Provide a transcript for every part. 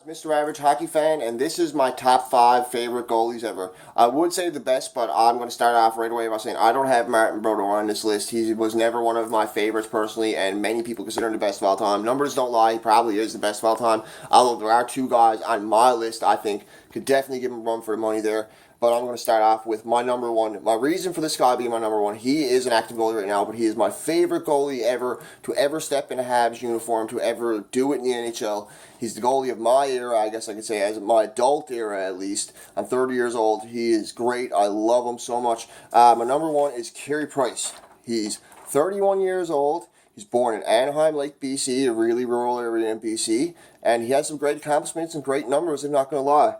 Mr. Average Hockey Fan, and this is my top 5 favorite goalies ever. I would say the best, but I'm going to start off right away by saying I don't have Martin Brodeur on this list. He was never one of my favorites personally, and many people consider him the best of all time. Numbers don't lie, he probably is the best of all time. Although there are 2 guys on my list I think could definitely give him a run for the money there. But I'm going to start off with my number one. My reason for this guy being my number one, he is an active goalie right now, but he is my favorite goalie ever to ever step in a Habs uniform, to ever do it in the NHL. He's the goalie of my era, I guess I could say, as my adult era at least. I'm 30 years old. He is great. I love him so much. My number one is Carey Price. He's 31 years old. He's born in Anaheim Lake, BC, a really rural area in BC, and he has some great accomplishments and great numbers, I'm not going to lie.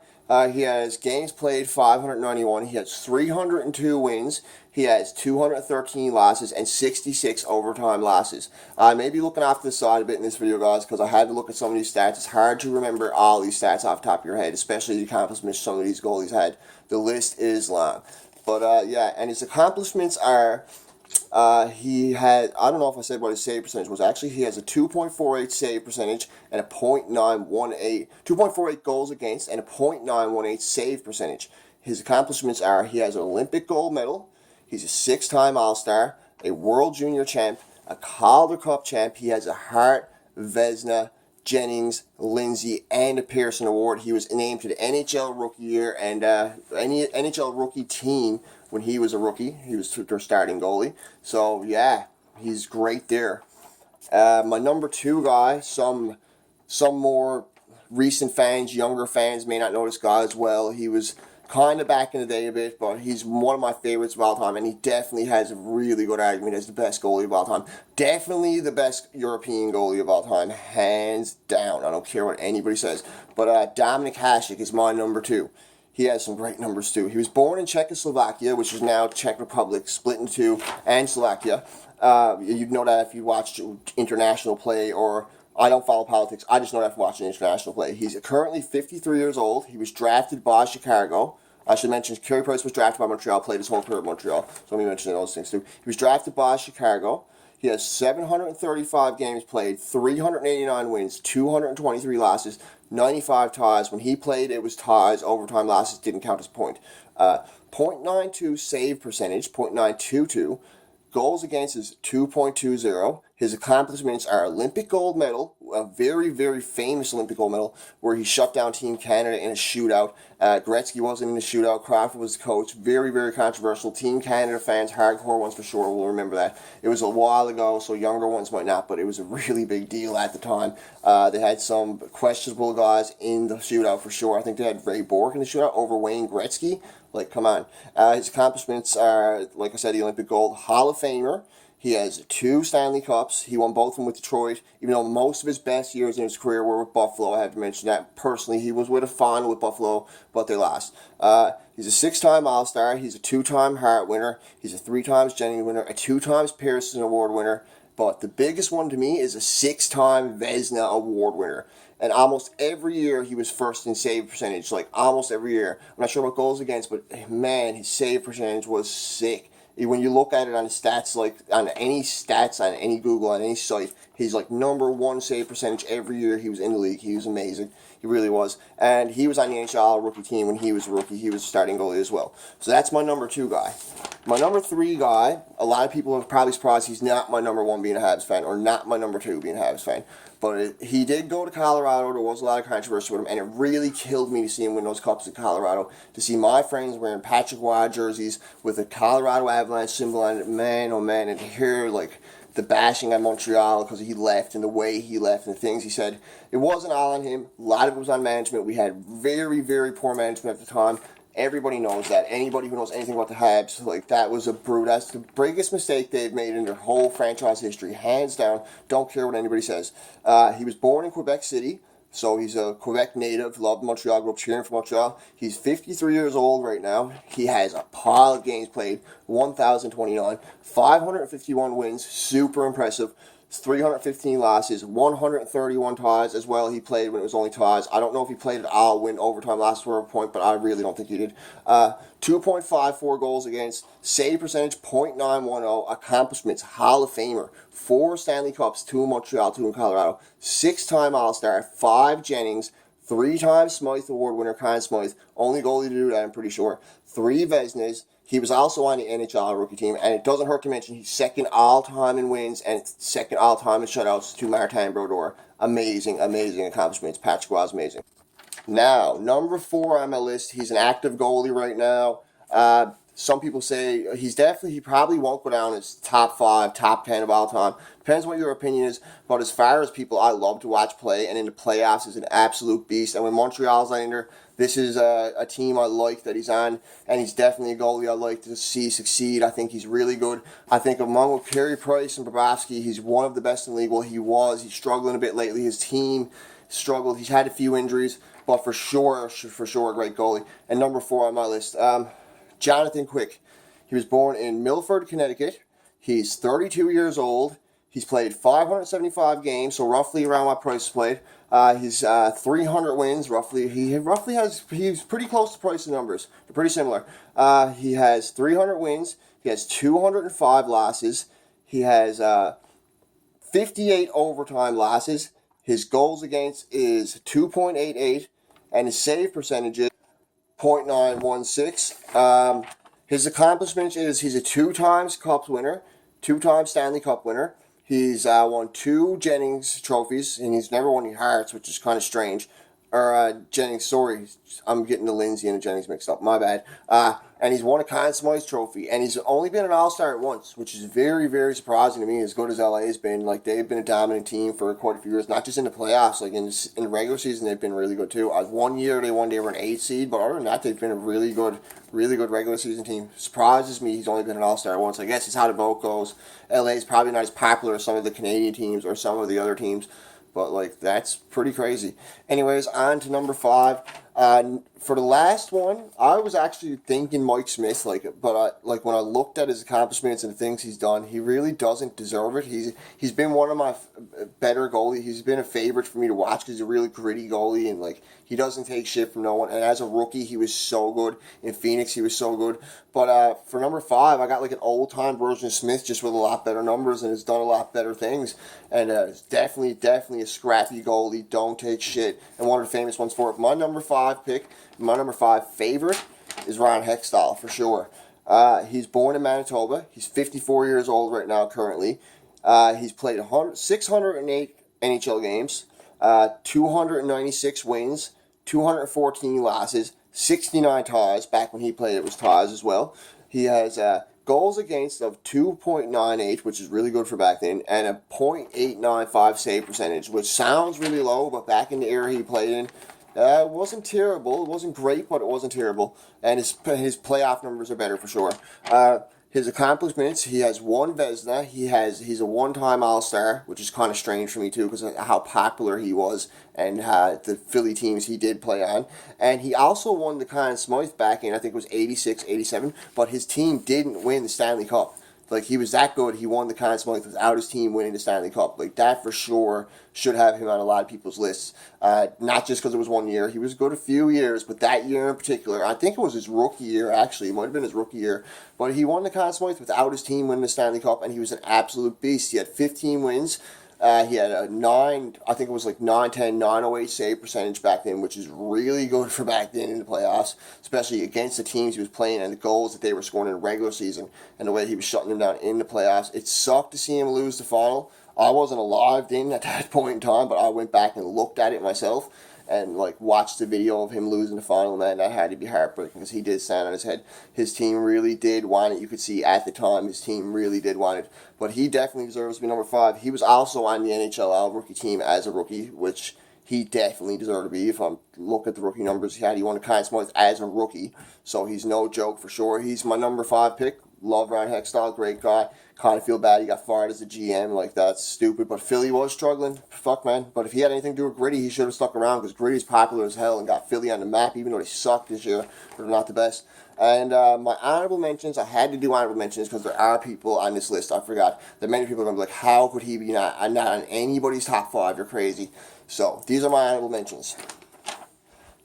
He has games played 591. He has 302 wins. He has 213 losses and 66 overtime losses. I may be looking off the side a bit in this video, guys, because I had to look at some of these stats. It's hard to remember all these stats off the top of your head, especially the accomplishments some of these goalies had. The list is long. But, yeah, and his accomplishments are... he had, I don't know if I said what his save percentage was. Actually, he has a 2.48 save percentage and a 2.48 goals against and a .918 save percentage. His accomplishments are he has an Olympic gold medal, he's a 6-time All-Star, a World Junior champ, a Calder Cup champ, he has a Hart, Vezina, Jennings, Lindsay, and a Pearson Award. He was named to the NHL Rookie Year and NHL Rookie Team when he was a rookie. He was their starting goalie. So, yeah, he's great there. My number 2 guy, some more recent fans, younger fans may not know this guy as well. He was kind of back in the day a bit, but he's one of my favorites of all time, and he definitely has a really good argument as the best goalie of all time. Definitely the best European goalie of all time, hands down. I don't care what anybody says. But Dominik Hasek is my number 2. He has some great numbers too. He was born in Czechoslovakia, which is now Czech Republic, split into 2, and Slovakia. You'd know that if you watched international play, or I don't follow politics. I just know that if watching international play. He's currently 53 years old. He was drafted by Chicago. I should mention Carey Price was drafted by Montreal, played his whole career at Montreal. So let me mention those things too. He was drafted by Chicago. He has 735 games played, 389 wins, 223 losses, 95 ties. When he played, it was ties. Overtime losses didn't count as point. .92 save percentage, .922. Goals against is 2.20. His accomplishments are Olympic gold medal, a very, very famous Olympic gold medal, where he shut down Team Canada in a shootout. Gretzky wasn't in the shootout. Crawford was the coach. Very, very controversial. Team Canada fans, hardcore ones for sure, will remember that. It was a while ago, so younger ones might not, but it was a really big deal at the time. They had some questionable guys in the shootout for sure. I think they had Ray Bourque in the shootout over Wayne Gretzky. Like, come on. His accomplishments are, like I said, the Olympic gold, Hall of Famer. He has 2 Stanley Cups. He won both of them with Detroit, even though most of his best years in his career were with Buffalo. I have to mention that personally. He was with a final with Buffalo, but they lost. He's a 6-time All-Star. He's a 2-time Hart winner. He's a 3-times Jennings winner, a 2-times Pearson Award winner. But the biggest one to me is a 6-time Vezina Award winner. And almost every year he was first in save percentage, like almost every year. I'm not sure what goals against, but man, his save percentage was sick. When you look at it on the stats, like on any stats, on any Google, on any site, he's like number 1 save percentage every year he was in the league. He was amazing. He really was. And he was on the NHL rookie team when he was a rookie. He was a starting goalie as well. So that's my number 2 guy. My number 3 guy, a lot of people are probably surprised he's not my number 1 being a Habs fan, or not my number 2 being a Habs fan. But he did go to Colorado. There was a lot of controversy with him, and it really killed me to see him win those cups in Colorado. To see my friends wearing Patrick Roy jerseys with a Colorado Avalanche symbol on it, man, oh man, and to hear like the bashing on Montreal because he left and the way he left and the things he said. It wasn't all on him. A lot of it was on management. We had very, very poor management at the time. Everybody knows that. Anybody who knows anything about the Habs, like, that was a brute. That's the biggest mistake they've made in their whole franchise history, hands down. Don't care what anybody says. He was born in Quebec City, so he's a Quebec native. Loved Montreal, grew up cheering for Montreal. He's 53 years old right now. He has a pile of games played, 1,029, 551 wins, super impressive. 315 losses, 131 ties as well. He played when it was only ties. I don't know if he played at all when overtime losses were a point, but I really don't think he did. 2.54 goals against, save percentage .910, accomplishments Hall of Famer, 4 Stanley Cups, 2 in Montreal, 2 in Colorado, 6-time All-Star, 5 Jennings, 3-time Smythe Award winner, Conn Smythe. Only goalie to do that, I'm pretty sure. 3 Vezinas. He was also on the NHL rookie team, and it doesn't hurt to mention he's second all-time in wins and second all-time in shutouts to Martin Brodeur. Amazing, amazing accomplishments. Patrick was amazing. Now, number 4 on my list, he's an active goalie right now. Some people say he probably won't go down as top 5, top 10 of all time. Depends what your opinion is. But as far as people I love to watch play, and in the playoffs is an absolute beast. And when Montreal's on there, this is a team I like that he's on, and he's definitely a goalie I like to see succeed. I think he's really good. I think among Carey Price and Bobrovsky, he's one of the best in the league. Well, he's struggling a bit lately. His team struggled. He's had a few injuries, but for sure, a great goalie. And number 4 on my list, Jonathan Quick. He was born in Milford, Connecticut. He's 32 years old. He's played 575 games, so roughly around what Price played. He's 300 wins, roughly. He's pretty close to Price's numbers. They're pretty similar. He has 300 wins. He has 205 losses. He has 58 overtime losses. His goals against is 2.88, and his save percentage is .916. His accomplishments is he's a 2-time Cup winner, 2-time Stanley Cup winner. He's won 2 Jennings trophies, and he's never won any Hearts, which is kind of strange. Jennings, sorry, I'm getting the Lindsay and the Jennings mixed up, my bad. And he's won a Conn Smythe trophy, and he's only been an All-Star once, which is very, very surprising to me, as good as LA has been. Like, they've been a dominant team for quite a few years, not just in the playoffs, like in the regular season, they've been really good too. One year they were an 8 seed, but other than that, they've been a really good regular season team. Surprises me he's only been an All-Star once. I guess it's how the vote goes. LA is probably not as popular as some of the Canadian teams or some of the other teams, but, like, that's pretty crazy. Anyways, on to number 5. For the last one, I was actually thinking Mike Smith, but when I looked at his accomplishments and the things he's done, he really doesn't deserve it. He's been one of my better goalies. He's been a favorite for me to watch because he's a really gritty goalie, and he doesn't take shit from no one. And as a rookie, he was so good. In Phoenix, he was so good. But for number 5, I got an old-time version of Smith, just with a lot better numbers, and has done a lot better things. And it's definitely a scrappy goalie. Don't take shit. And one of the famous ones for it. My number 5 pick, my number 5 favorite, is Ron Hextall, for sure. He's born in Manitoba. He's 54 years old right now, currently. He's played 608 NHL games, 296 wins, 214 losses, 69 ties. Back when he played, it was ties as well. He has goals against of 2.98, which is really good for back then, and a .895 save percentage, which sounds really low, but back in the era he played in, it wasn't terrible. It wasn't great, but it wasn't terrible. And his playoff numbers are better for sure. His accomplishments, he has 1 Vezina. He's a 1-time All-Star, which is kind of strange for me too, because of how popular he was and the Philly teams he did play on. And he also won the Conn Smythe back in, I think it was 86, 87, but his team didn't win the Stanley Cup. He was that good, he won the Conn Smythe without his team winning the Stanley Cup. That for sure should have him on a lot of people's lists. Not just because it was 1 year. He was good a few years, but that year in particular, I think it was his rookie year, actually. It might have been his rookie year. But he won the Conn Smythe without his team winning the Stanley Cup, and he was an absolute beast. He had 15 wins. He had a 908 save percentage back then, which is really good for back then in the playoffs, especially against the teams he was playing and the goals that they were scoring in the regular season and the way he was shutting them down in the playoffs. It sucked to see him lose the final. I wasn't alive then at that point in time, but I went back and looked at it myself and watched the video of him losing the final, man. That had to be heartbreaking because he did stand on his head. His team really did want it. You could see at the time his team really did want it. But he definitely deserves to be number 5. He was also on the NHL rookie team as a rookie, which he definitely deserved to be. If I look at the rookie numbers he had, he won the Conn Smythe as a rookie, so he's no joke for sure. He's my number 5 pick. Love Ron Hextall, great guy. Kind of feel bad he got fired as a GM. That's stupid. But Philly was struggling. Fuck, man. But if he had anything to do with Gritty, he should have stuck around because Gritty's popular as hell and got Philly on the map, even though they sucked this year. They're not the best. And my honorable mentions, I had to do honorable mentions because there are people on this list, I forgot, that many people are going to be like, how could he be not on anybody's top 5? You're crazy. So, these are my honorable mentions.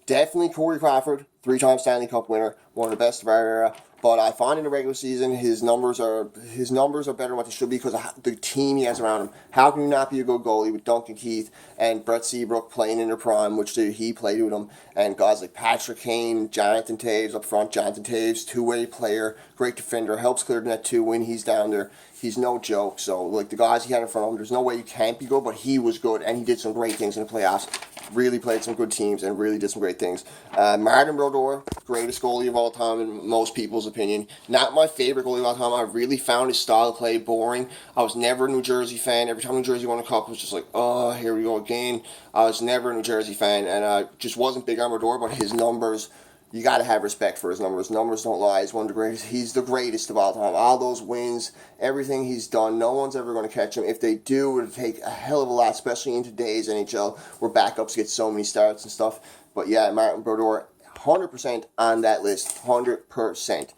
Definitely Corey Crawford, 3-time Stanley Cup winner, one of the best of our era. But I find in the regular season his numbers are better than what they should be because of the team he has around him. How can you not be a good goalie with Duncan Keith and Brett Seabrook playing in their prime, which he played with them, and guys like Patrick Kane, Jonathan Toews up front. Jonathan Toews, two-way player, great defender, helps clear the net too when he's down there. He's no joke. So, like, the guys he had in front of him, there's no way you can't be good, but he was good, and he did some great things in the playoffs. Really played some good teams and really did some great things. Martin Brodeur, greatest goalie of all time in most people's opinion. Not my favorite goalie of all time. I really found his style of play boring. I was never a New Jersey fan. Every time New Jersey won a cup, it was just like, oh, here we go again. I was never a New Jersey fan, and I just wasn't big on Brodeur, but his numbers, you got to have respect for his numbers. Numbers don't lie. He's one of the greatest. He's the greatest of all time. All those wins, everything he's done, no one's ever going to catch him. If they do, it would take a hell of a lot, especially in today's NHL where backups get so many starts and stuff. But yeah, Martin Brodeur, 100% on that list. 100%.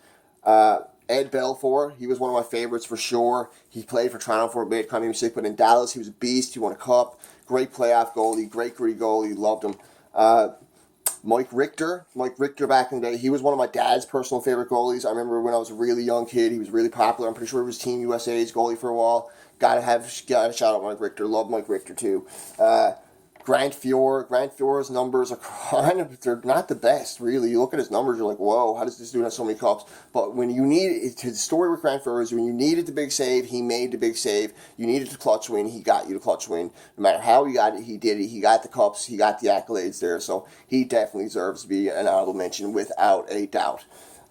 Ed Belfour, he was one of my favorites for sure. He played for Toronto for a bit, kind of made me sick, but in Dallas, he was a beast. He won a cup. Great playoff goalie, great gritty goalie, loved him. Mike Richter back in the day, he was one of my dad's personal favorite goalies. I remember when I was a really young kid, he was really popular. I'm pretty sure he was Team USA's goalie for a while. Gotta shout out Mike Richter. Love Mike Richter too. Grant Fuhr's numbers are they're not the best, really. You look at his numbers, you're like, whoa, how does this dude have so many cups? But when you need it, the story with Grant Fuhr is when you needed the big save, he made the big save. You needed the clutch win, he got you the clutch win. No matter how he got it, he did it. He got the cups, he got the accolades there. So he definitely deserves to be an honorable mention without a doubt.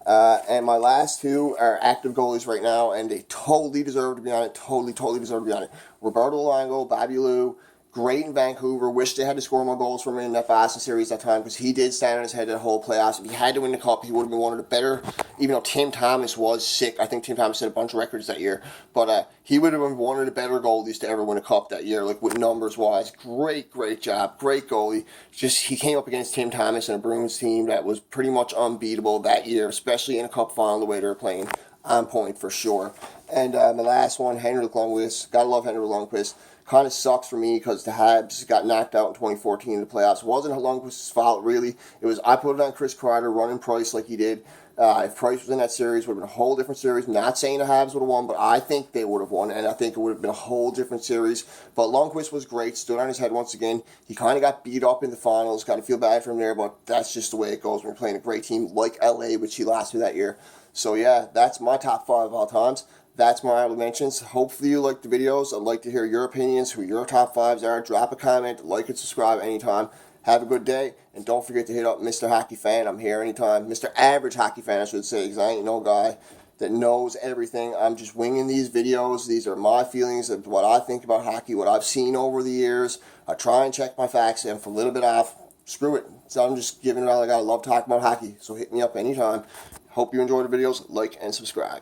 And my last two are active goalies right now, and they totally deserve to be on it. Totally deserve to be on it. Roberto Luongo, Bobby Lou. Great in Vancouver. Wish they had to score more goals for him in that Boston series that time because he did stand on his head that whole playoffs. If he had to win the cup, he would have been one of the better. Even though Tim Thomas was sick, I think Tim Thomas set a bunch of records that year. But he would have been one of the better goalies to ever win a cup that year, like with numbers wise. Great job, great goalie. Just he came up against Tim Thomas and a Bruins team that was pretty much unbeatable that year, especially in a cup final the way they were playing. On point for sure. And the last one, Henrik Lundqvist. Gotta love Henrik Lundqvist. Kind of sucks for me because the Habs got knocked out in 2014 in the playoffs. It wasn't Lundqvist's fault, really. It was I put it on Chris Kreider running Price like he did. If Price was in that series, it would have been a whole different series. Not saying the Habs would have won, but I think they would have won, and I think it would have been a whole different series. But Lundqvist was great, stood on his head once again. He kind of got beat up in the finals. Got to feel bad for him there, but that's just the way it goes when you're playing a great team like LA, which he lost to that year. So yeah, that's my top 5 of all times. That's my honorable mentions. Hopefully you like the videos. I'd like to hear your opinions, who your top 5s are. Drop a comment, like and subscribe anytime. Have a good day, and don't forget to hit up Mr. Hockey Fan. I'm here anytime. Mr. Average Hockey Fan, I should say, because I ain't no guy that knows everything. I'm just winging these videos. These are my feelings of what I think about hockey, what I've seen over the years. I try and check my facts, and if I'm a little bit off, screw it. So I'm just giving it all I got. I love talking about hockey, so hit me up anytime. Hope you enjoy the videos. Like and subscribe.